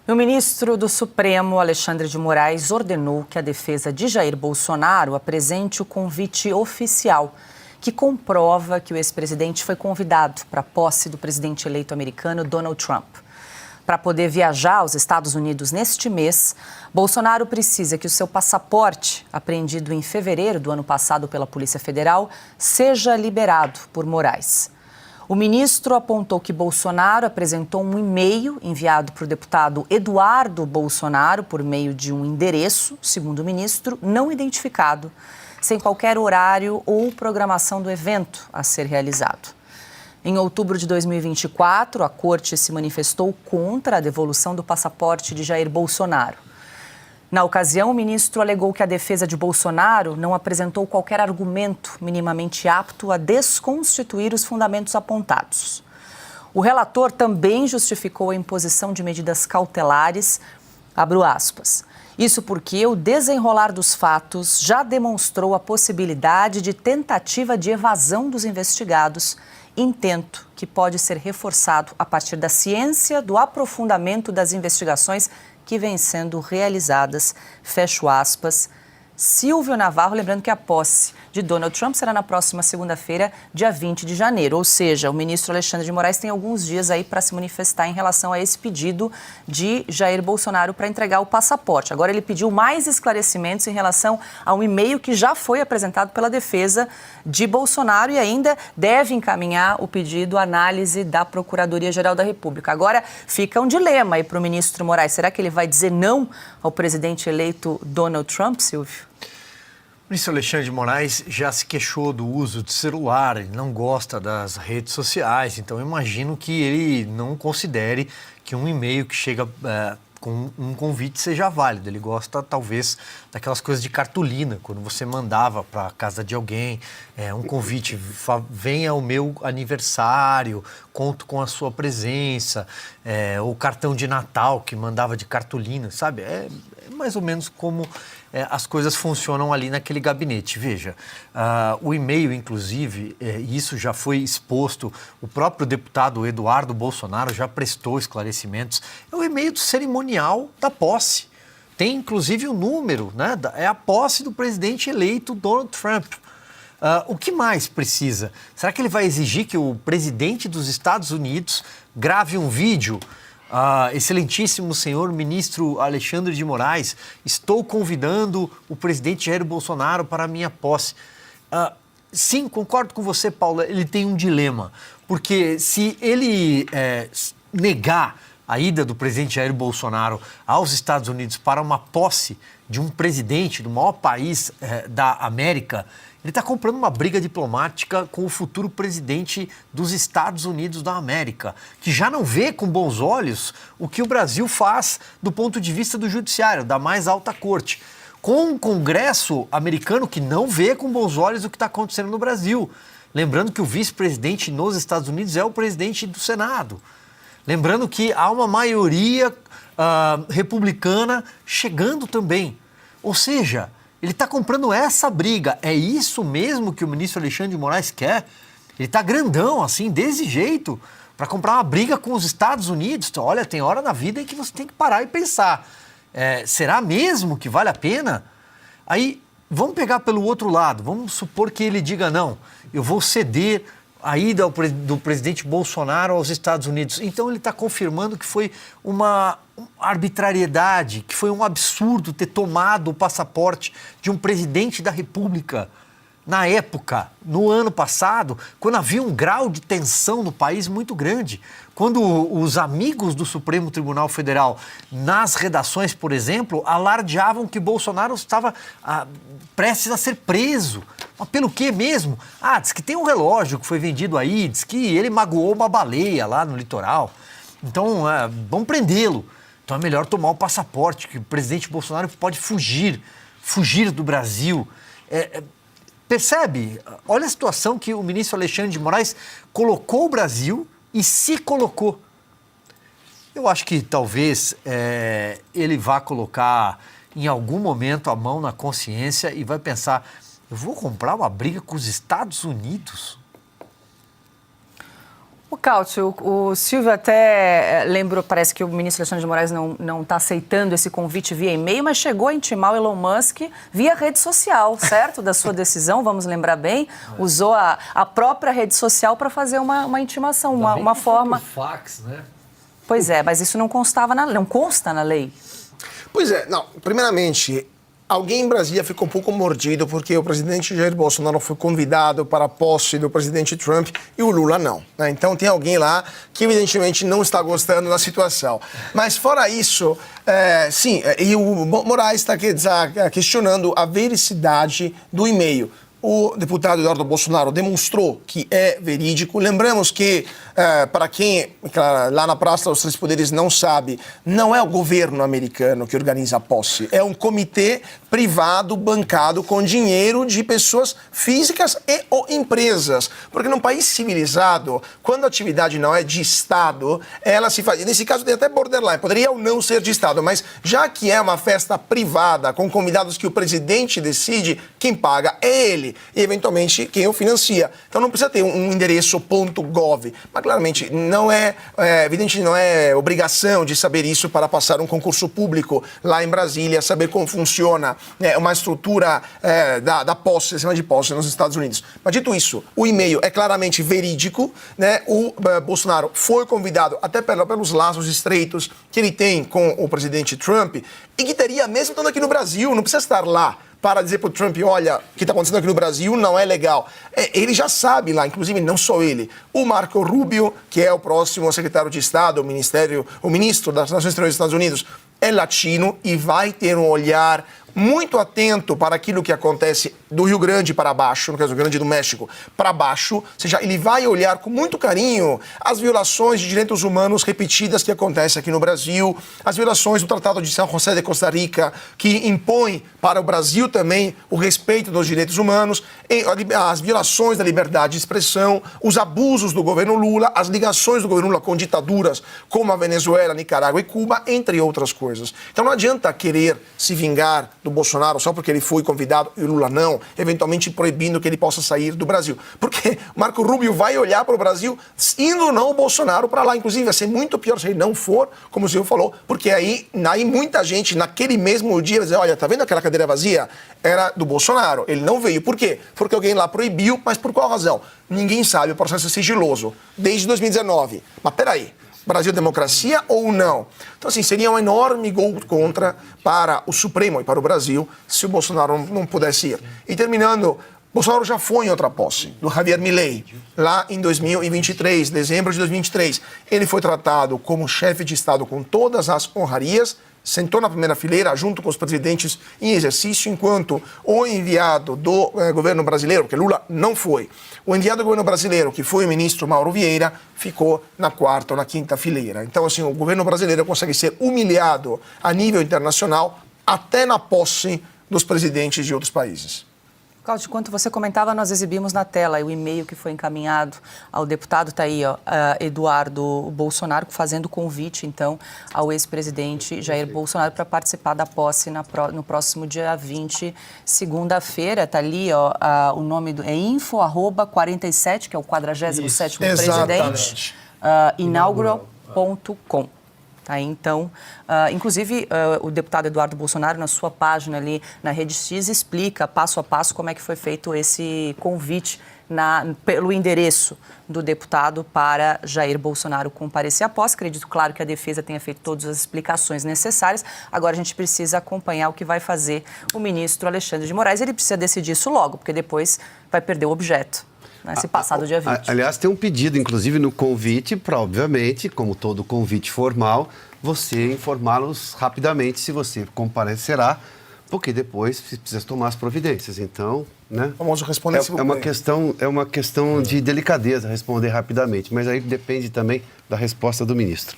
O ministro do Supremo, Alexandre de Moraes, ordenou que a defesa de Jair Bolsonaro apresente o convite oficial que comprova que o ex-presidente foi convidado para a posse do presidente eleito americano Donald Trump. Para poder viajar aos Estados Unidos neste mês, Bolsonaro precisa que o seu passaporte, apreendido em fevereiro do ano passado pela Polícia Federal, seja liberado por Moraes. O ministro apontou que Bolsonaro apresentou um e-mail enviado para o deputado Eduardo Bolsonaro por meio de um endereço, segundo o ministro, não identificado, sem qualquer horário ou programação do evento a ser realizado. Em outubro de 2024, a corte se manifestou contra a devolução do passaporte de Jair Bolsonaro. Na ocasião, o ministro alegou que a defesa de Bolsonaro não apresentou qualquer argumento minimamente apto a desconstituir os fundamentos apontados. O relator também justificou a imposição de medidas cautelares, abro aspas, isso porque o desenrolar dos fatos já demonstrou a possibilidade de tentativa de evasão dos investigados, intento que pode ser reforçado a partir da ciência do aprofundamento das investigações que vêm sendo realizadas, fecho aspas. Silvio Navarro, lembrando que a posse de Donald Trump será na próxima segunda-feira, dia 20 de janeiro. Ou seja, o ministro Alexandre de Moraes tem alguns dias aí para se manifestar em relação a esse pedido de Jair Bolsonaro para entregar o passaporte. Agora ele pediu mais esclarecimentos em relação a um e-mail que já foi apresentado pela defesa de Bolsonaro e ainda deve encaminhar o pedido à análise da Procuradoria-Geral da República. Agora fica um dilema aí para o ministro Moraes. Será que ele vai dizer não ao presidente eleito Donald Trump, Silvio? O ministro Alexandre de Moraes já se queixou do uso de celular, ele não gosta das redes sociais, então eu imagino que ele não considere que um e-mail que chega com um convite seja válido. Ele gosta, talvez, daquelas coisas de cartolina, quando você mandava para a casa de alguém um convite, venha ao meu aniversário, conto com a sua presença, ou cartão de Natal que mandava de cartolina, sabe? É mais ou menos como as coisas funcionam ali naquele gabinete. Veja, o e-mail, inclusive, isso já foi exposto, o próprio deputado Eduardo Bolsonaro já prestou esclarecimentos, é o e-mail do cerimonial da posse. Tem, inclusive, o número, né? É a posse do presidente eleito Donald Trump. O que mais precisa? Será que ele vai exigir que o presidente dos Estados Unidos grave um vídeo? Excelentíssimo senhor ministro Alexandre de Moraes, estou convidando o presidente Jair Bolsonaro para a minha posse. Sim, concordo com você, Paula, ele tem um dilema, porque se ele negar a ida do presidente Jair Bolsonaro aos Estados Unidos para uma posse de um presidente do maior país da América, ele está comprando uma briga diplomática com o futuro presidente dos Estados Unidos da América, que já não vê com bons olhos o que o Brasil faz do ponto de vista do judiciário, da mais alta corte, com um Congresso americano que não vê com bons olhos o que está acontecendo no Brasil. Lembrando que o vice-presidente nos Estados Unidos é o presidente do Senado. Lembrando que há uma maioria republicana chegando também. Ou seja, ele está comprando essa briga. É isso mesmo que o ministro Alexandre de Moraes quer? Ele está grandão, assim, desse jeito, para comprar uma briga com os Estados Unidos. Então, olha, tem hora na vida em que você tem que parar e pensar. Será mesmo que vale a pena? Aí, vamos pegar pelo outro lado. Vamos supor que ele diga, não, eu vou ceder a ida do presidente Bolsonaro aos Estados Unidos. Então ele está confirmando que foi uma arbitrariedade, que foi um absurdo ter tomado o passaporte de um presidente da República. Na época, no ano passado, quando havia um grau de tensão no país muito grande, quando os amigos do Supremo Tribunal Federal, nas redações, por exemplo, alardeavam que Bolsonaro estava prestes a ser preso. Mas pelo quê mesmo? Diz que tem um relógio que foi vendido aí, diz que ele magoou uma baleia lá no litoral. Então, vamos prendê-lo. Então é melhor tomar o passaporte, que o presidente Bolsonaro pode fugir do Brasil. Percebe? Olha a situação que o ministro Alexandre de Moraes colocou o Brasil e se colocou. Eu acho que talvez ele vá colocar em algum momento a mão na consciência e vai pensar, eu vou comprar uma briga com os Estados Unidos? O Cáutio, o Silvio até lembrou, parece que o ministro Alexandre de Moraes não está aceitando esse convite via e-mail, mas chegou a intimar o Elon Musk via rede social, certo? Da sua decisão, vamos lembrar bem. Usou a própria rede social para fazer uma intimação, uma forma... fax, né? Pois é, mas isso não consta na lei. Pois é, não, primeiramente... Alguém em Brasília ficou um pouco mordido porque o presidente Jair Bolsonaro foi convidado para a posse do presidente Trump e o Lula não, né? Então tem alguém lá que evidentemente não está gostando da situação. Mas fora isso, sim, e o Moraes está questionando a veracidade do e-mail. O deputado Eduardo Bolsonaro demonstrou que é verídico. Lembramos que, para quem lá na Praça dos Três Poderes não sabe, não é o governo americano que organiza a posse, é um comitê privado bancado com dinheiro de pessoas físicas e ou empresas. Porque num país civilizado, quando a atividade não é de Estado, ela se faz... Nesse caso tem até borderline, poderia ou não ser de Estado, mas já que é uma festa privada, com convidados que o presidente decide, quem paga é ele. E, eventualmente, quem o financia. Então, não precisa ter um endereço .gov. Mas, claramente, evidentemente, não é obrigação de saber isso para passar um concurso público lá em Brasília, saber como funciona uma estrutura da posse, sistema de posse nos Estados Unidos. Mas, dito isso, o e-mail é claramente verídico, né? O Bolsonaro foi convidado, até pelos laços estreitos que ele tem com o presidente Trump, e que teria mesmo estando aqui no Brasil, não precisa estar lá para dizer para o Trump, olha, o que está acontecendo aqui no Brasil não é legal. Ele já sabe lá, inclusive não só ele, o Marco Rubio, que é o próximo secretário de Estado, o ministro das Nações Estrangeiras dos Estados Unidos, é latino e vai ter um olhar muito atento para aquilo que acontece do Rio Grande para baixo, no caso do Rio Grande do México, para baixo, ou seja, ele vai olhar com muito carinho as violações de direitos humanos repetidas que acontecem aqui no Brasil, as violações do Tratado de São José de Costa Rica, que impõe para o Brasil também o respeito dos direitos humanos, as violações da liberdade de expressão, os abusos do governo Lula, as ligações do governo Lula com ditaduras como a Venezuela, Nicarágua e Cuba, entre outras coisas. Então não adianta querer se vingar do Bolsonaro só porque ele foi convidado e o Lula não, eventualmente proibindo que ele possa sair do Brasil. Porque Marco Rubio vai olhar para o Brasil indo ou não o Bolsonaro para lá. Inclusive, vai ser muito pior se ele não for, como o senhor falou, porque aí muita gente, naquele mesmo dia, vai dizer, olha, tá vendo aquela cadeira vazia? Era do Bolsonaro. Ele não veio. Por quê? Porque alguém lá proibiu, mas por qual razão? Ninguém sabe, o processo é sigiloso, desde 2019. Mas peraí. Brasil democracia ou não? Então, assim, seria um enorme gol contra para o Supremo e para o Brasil se o Bolsonaro não pudesse ir. E terminando, Bolsonaro já foi em outra posse, do Javier Milei, lá em 2023, dezembro de 2023. Ele foi tratado como chefe de Estado com todas as honrarias, sentou na primeira fileira junto com os presidentes em exercício, enquanto o enviado do governo brasileiro, porque Lula não foi, o enviado do governo brasileiro, que foi o ministro Mauro Vieira, ficou na quarta ou na quinta fileira. Então, assim, o governo brasileiro consegue ser humilhado a nível internacional até na posse dos presidentes de outros países. Cáutio, enquanto você comentava, nós exibimos na tela o e-mail que foi encaminhado ao deputado, está aí, ó, Eduardo Bolsonaro, fazendo convite, então, ao ex-presidente Jair Bolsonaro para participar da posse no próximo dia 20, segunda-feira. Está ali, ó, o nome é info@47, que é o 47º presidente, inaugural.com. Tá, então, inclusive, o deputado Eduardo Bolsonaro, na sua página ali na Rede X, explica passo a passo como é que foi feito esse convite pelo endereço do deputado para Jair Bolsonaro comparecer à posse. Acredito, claro, que a defesa tenha feito todas as explicações necessárias. Agora a gente precisa acompanhar o que vai fazer o ministro Alexandre de Moraes. Ele precisa decidir isso logo, porque depois vai perder o objeto, né, se passar do dia 20. Aliás, tem um pedido, inclusive, no convite, para, obviamente, como todo convite formal, você informá-los rapidamente se você comparecerá, porque depois precisa tomar as providências. Então, né? Vamos responder é uma questão de delicadeza responder rapidamente, mas aí depende também da resposta do ministro.